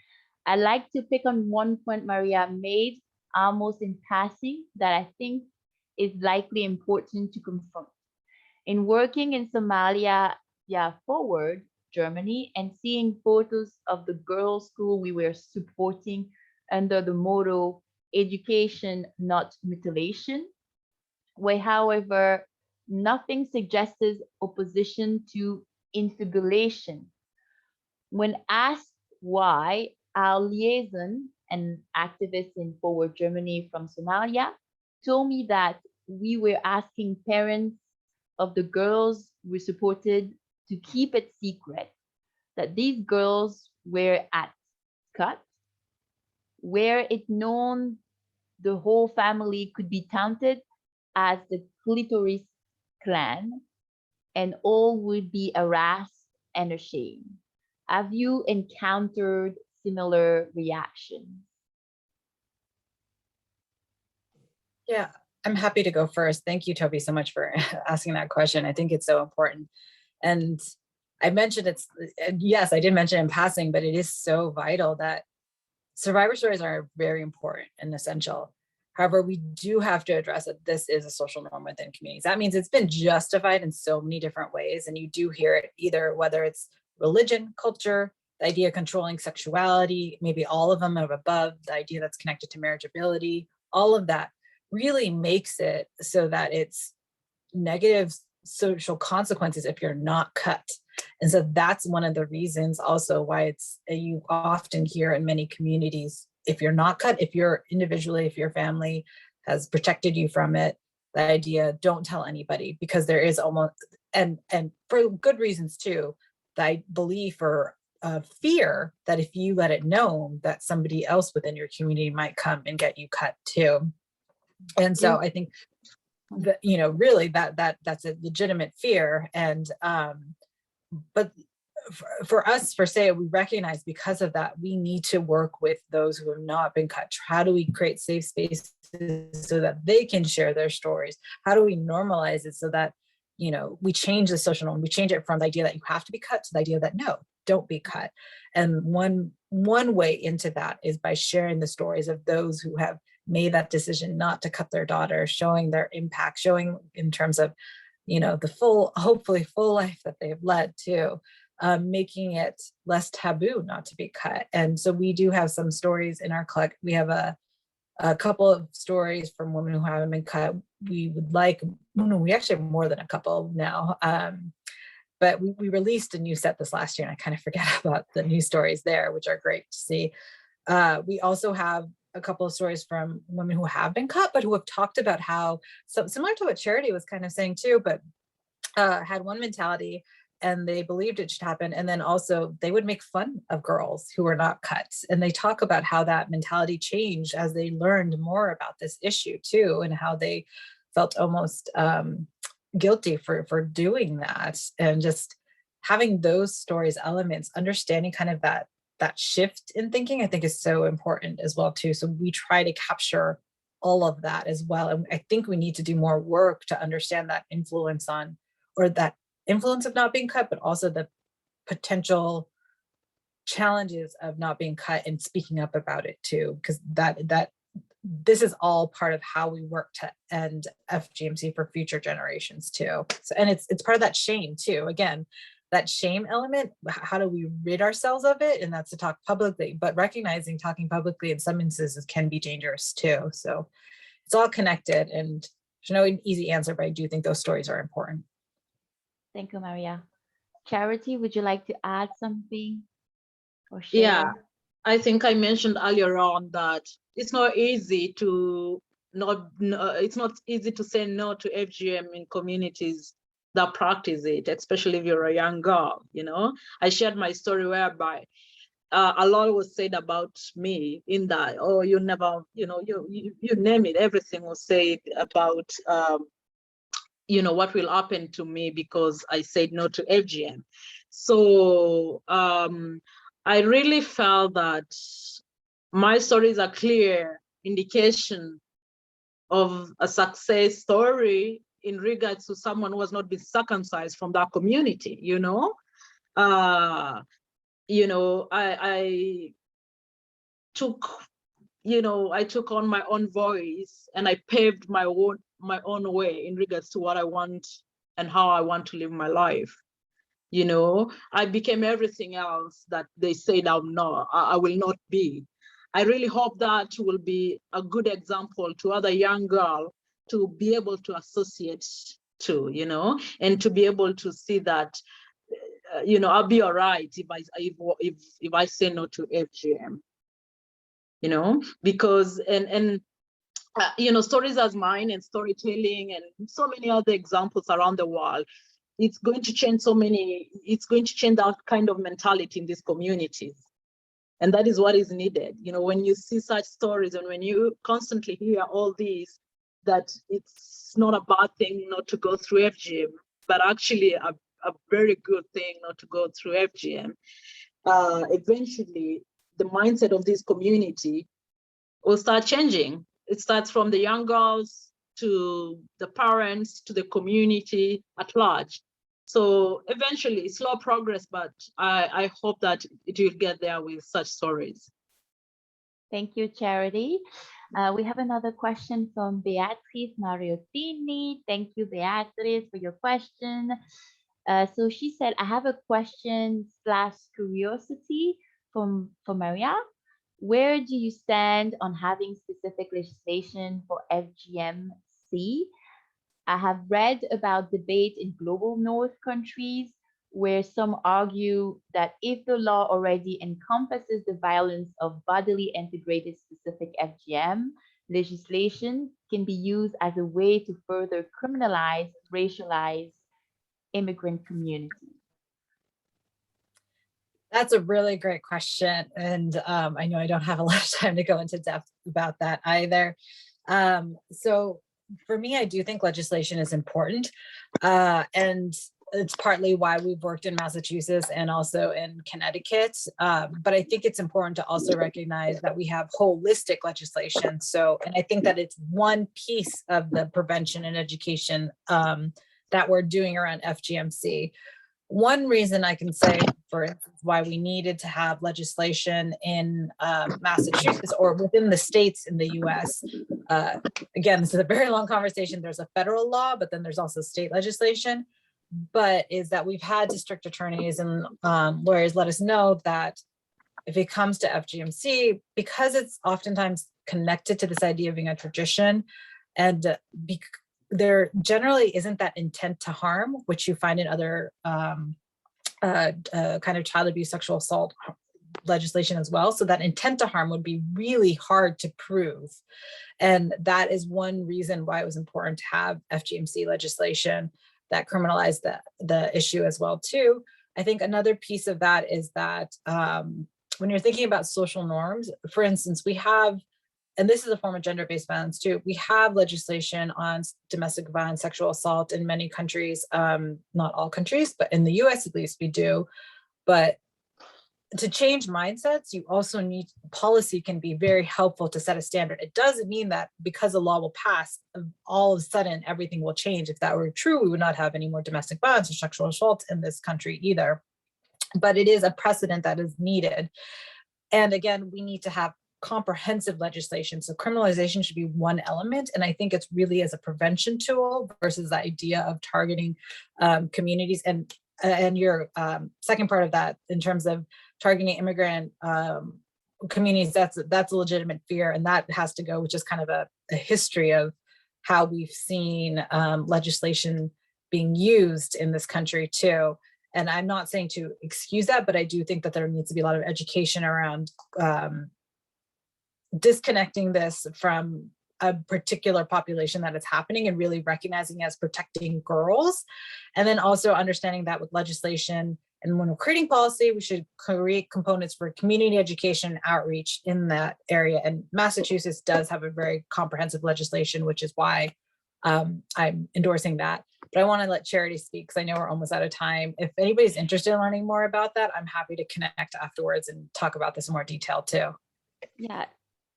I'd like to pick on one point Mariya made almost in passing that I think is likely important to confront. In working in Somalia, forward, Germany, and seeing photos of the girls' school we were supporting under the motto, education, not mutilation, where, however, nothing suggests opposition to infibulation. When asked why, our liaison, an activist in Forward Germany from Somalia, told me that we were asking parents of the girls we supported to keep it secret that these girls were at cut, were it known the whole family could be counted as the clitoris clan, and all would be harassed and ashamed. Have you encountered similar reactions? Yeah, I'm happy to go first. Thank you, Toby, so much for asking that question. I think it's so important. And I mentioned yes, I did mention in passing, but it is so vital that survivor stories are very important and essential. However, we do have to address that this is a social norm within communities. That means it's been justified in so many different ways. And you do hear it either, whether it's religion, culture, the idea of controlling sexuality, maybe all of them of above, the idea that's connected to marriageability, all of that really makes it so that it's negative social consequences if you're not cut. And so that's one of the reasons also why you often hear in many communities, if you're not cut, if you're individually, if your family has protected you from it, the idea, don't tell anybody, because there is almost, and for good reasons too, the belief or fear that if you let it known that somebody else within your community might come and get you cut too. And so I think that, you know, really that's a legitimate fear. And but for us, for Sahiyo, we recognize because of that, we need to work with those who have not been cut. How do we create safe spaces so that they can share their stories? How do we normalize it so that, you know, we change the social norm? We change it from the idea that you have to be cut to the idea that no, don't be cut. And one way into that is by sharing the stories of those who have made that decision not to cut their daughter, showing their impact, showing in terms of, you know, the hopefully full life that they've led too, making it less taboo not to be cut. And so we do have some stories in our collection. We have a couple of stories from women who haven't been cut. We would like, we actually have more than a couple now. But we released a new set this last year, and I kind of forget about the new stories there, which are great to see. We also have a couple of stories from women who have been cut, but who have talked about how, so similar to what Charity was kind of saying too, but had one mentality and they believed it should happen. And then also they would make fun of girls who were not cut. And they talk about how that mentality changed as they learned more about this issue too, and how they felt almost guilty for doing that. And just having those stories, elements, understanding kind of that shift in thinking, I think is so important as well too. So we try to capture all of that as well. And I think we need to do more work to understand that influence on, or that influence of not being cut, but also the potential challenges of not being cut and speaking up about it too, because that this is all part of how we work to end FGMC for future generations too. So, and it's part of that shame too. Again, that shame element, how do we rid ourselves of it? And that's to talk publicly, but recognizing talking publicly in some instances can be dangerous too. So it's all connected, and there's no easy answer, but I do think those stories are important. Thank you, Mariya. Charity, would you like to add something or share? Yeah, I think I mentioned earlier on that it's not easy to it's not easy to say no to FGM in communities that practice it, especially if you're a young girl. You know, I shared my story whereby a lot was said about me in that, oh, you never, you know, you name it, everything was said about you know, what will happen to me because I said no to FGM. So I really felt that my story is a clear indication of a success story in regards to someone who has not been circumcised from that community, you know? I took, you know, I took on my own voice and I paved my own way in regards to what I want and how I want to live my life. You know, I became everything else that they said I'm not, I will not be. I really hope that will be a good example to other young girls to be able to associate to, you know, and to be able to see that, you know, I'll be all right if I say no to FGM, you know, because you know, stories as mine and storytelling and so many other examples around the world, it's going to change it's going to change that kind of mentality in these communities. And that is what is needed. You know, when you see such stories and when you constantly hear all these, that it's not a bad thing not to go through FGM, but actually a very good thing not to go through FGM. Eventually, the mindset of this community will start changing. It starts from the young girls to the parents to the community at large. So eventually, slow progress, but I hope that it will get there with such stories. Thank you, Charity. We have another question from Beatrice Mariottini. Thank you, Beatrice, for your question. So she said, I have a question / curiosity for Mariya. Where do you stand on having specific legislation for Fgmc? I have read about debate in global north countries where some argue that if the law already encompasses the violence of bodily integrated specific Fgm, legislation can be used as a way to further criminalize racialized immigrant communities. That's a really great question. And I know I don't have a lot of time to go into depth about that either. So for me, I do think legislation is important. And it's partly why we've worked in Massachusetts and also in Connecticut. But I think it's important to also recognize that we have holistic legislation. So, and I think that it's one piece of the prevention and education that we're doing around FGMC. One reason I can say, for instance, why we needed to have legislation in Massachusetts or within the states in the US. Again, this is a very long conversation. There's a federal law, but then there's also state legislation. But is that we've had district attorneys and lawyers let us know that if it comes to FGMC, because it's oftentimes connected to this idea of being a tradition, and there generally isn't that intent to harm, which you find in other kind of child abuse, sexual assault legislation as well. So that intent to harm would be really hard to prove. And that is one reason why it was important to have FGMC legislation. that criminalize the issue as well too. I think another piece of that is that when you're thinking about social norms, for instance, we have, and this is a form of gender-based violence too, we have legislation on domestic violence, sexual assault in many countries, not all countries, but in the US at least we do. But to change mindsets, you also need, policy can be very helpful to set a standard. It doesn't mean that because a law will pass, all of a sudden everything will change. If that were true, we would not have any more domestic violence or sexual assault in this country either. But it is a precedent that is needed. And again, we need to have comprehensive legislation. So criminalization should be one element. And I think it's really as a prevention tool versus the idea of targeting communities. And your second part of that, in terms of targeting immigrant communities, that's a legitimate fear, and that has to go with just kind of a history of how we've seen legislation being used in this country too. And I'm not saying to excuse that, but I do think that there needs to be a lot of education around disconnecting this from a particular population that it's happening and really recognizing as protecting girls. And then also understanding that with legislation and when we're creating policy, we should create components for community education outreach in that area. And Massachusetts does have a very comprehensive legislation, which is why I'm endorsing that. But I want to let Charity speak because I know we're almost out of time. If anybody's interested in learning more about that, I'm happy to connect afterwards and talk about this in more detail too. Yeah.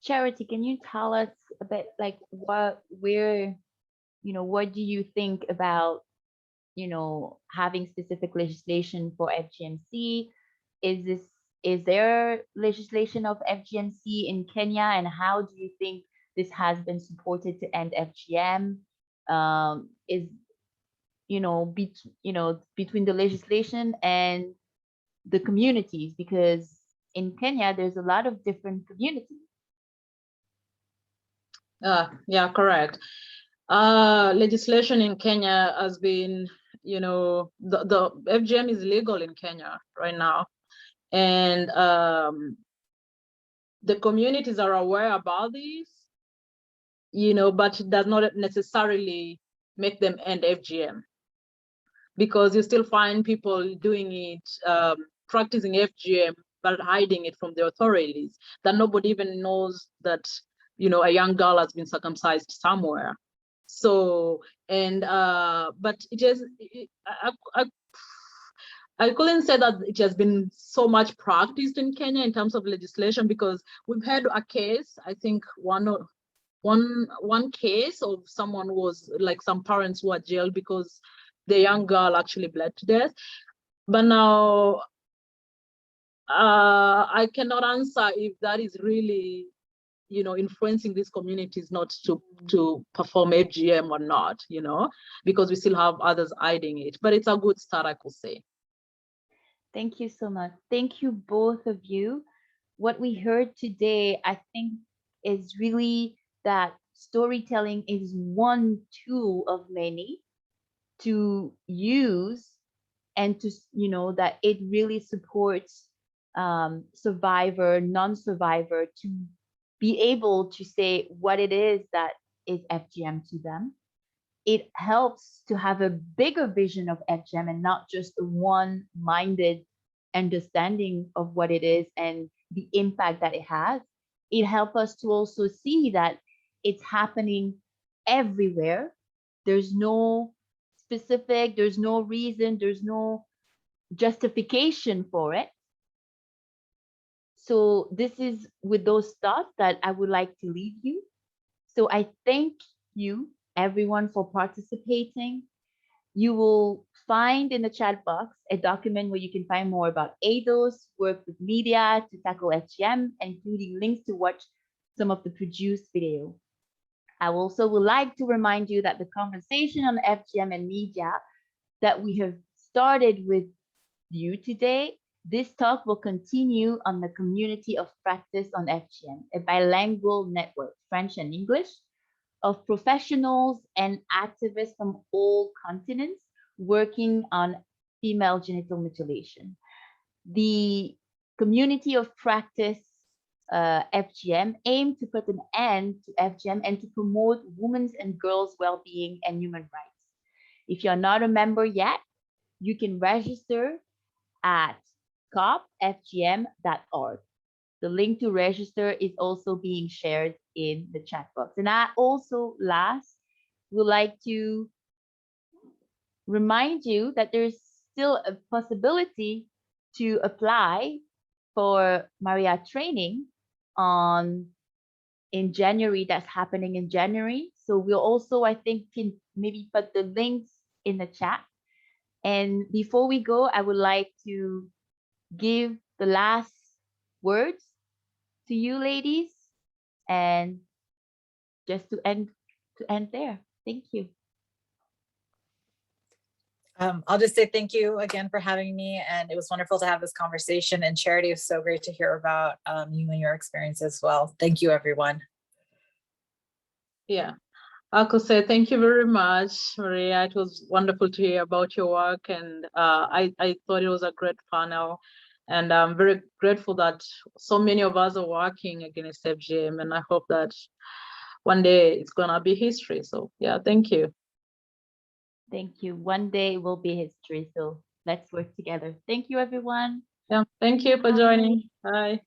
Charity, can you tell us a bit like what do you think about, having specific legislation for FGMC? Is there legislation of FGMC in Kenya, and how do you think this has been supported to end FGM? Between the legislation and the communities, because in Kenya, there's a lot of different communities. Yeah, correct. Legislation in Kenya has been, the FGM is legal in Kenya right now. And the communities are aware about this, but it does not necessarily make them end FGM, because you still find people doing it, practicing FGM, but hiding it from the authorities, that nobody even knows that, a young girl has been circumcised somewhere. So, and, but it is, I couldn't say that it has been so much practiced in Kenya in terms of legislation, because we've had a case, I think one case of someone who was like, some parents who were jailed because the young girl actually bled to death. But now I cannot answer if that is really, influencing these communities not to perform FGM or not, because we still have others hiding it. But it's a good start, I could say. Thank you so much. Thank you, both of you. What we heard today, I think, is really that storytelling is one tool of many to use, and to, that it really supports survivor, non-survivor to be able to say what it is that is FGM to them. It helps to have a bigger vision of FGM and not just a one-minded understanding of what it is and the impact that it has. It helps us to also see that it's happening everywhere. There's no specific, there's no reason, there's no justification for it. So this is with those thoughts that I would like to leave you. So I thank you, everyone, for participating. You will find in the chat box a document where you can find more about AIDOS, work with media to tackle FGM, including links to watch some of the produced video. I also would like to remind you that the conversation on FGM and media that we have started with you today, this talk will continue on the Community of Practice on FGM, a bilingual network, French and English, of professionals and activists from all continents working on female genital mutilation. The Community of Practice FGM aims to put an end to FGM and to promote women's and girls' well-being and human rights. If you're not a member yet, you can register at copfgm.org. The link to register is also being shared in the chat box. And I also, last, would like to remind you that there's still a possibility to apply for Mariya training in January. That's happening in January. So we'll also, I think, can maybe put the links in the chat. And before we go, I would like to give the last words to you ladies, and just to end there. Thank you. I'll just say thank you again for having me, and it was wonderful to have this conversation. And Charity, it was so great to hear about you and your experience as well. Thank you, everyone. Yeah, I could say thank you very much, Mariya. It was wonderful to hear about your work, and I thought it was a great panel, and I'm very grateful that so many of us are working against FGM, and I hope that one day it's gonna be history. So yeah, thank you. Thank you. One day will be history, so let's work together. Thank you, everyone. Yeah, thank you for joining. Bye.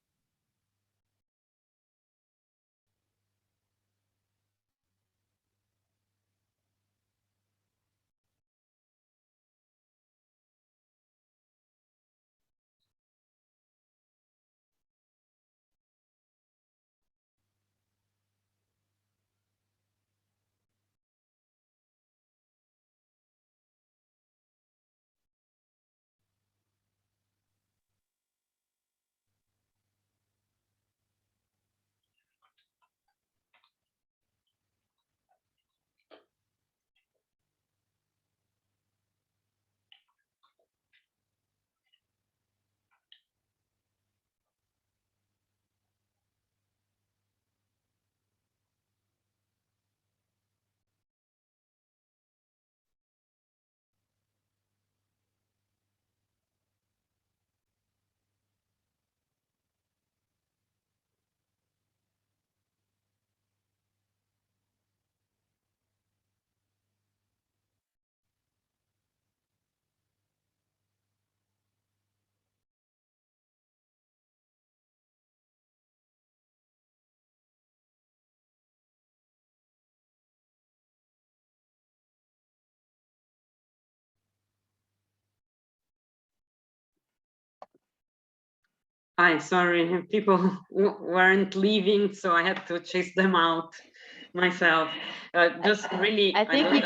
Hi, sorry, people weren't leaving, so I had to chase them out myself. Just really, I think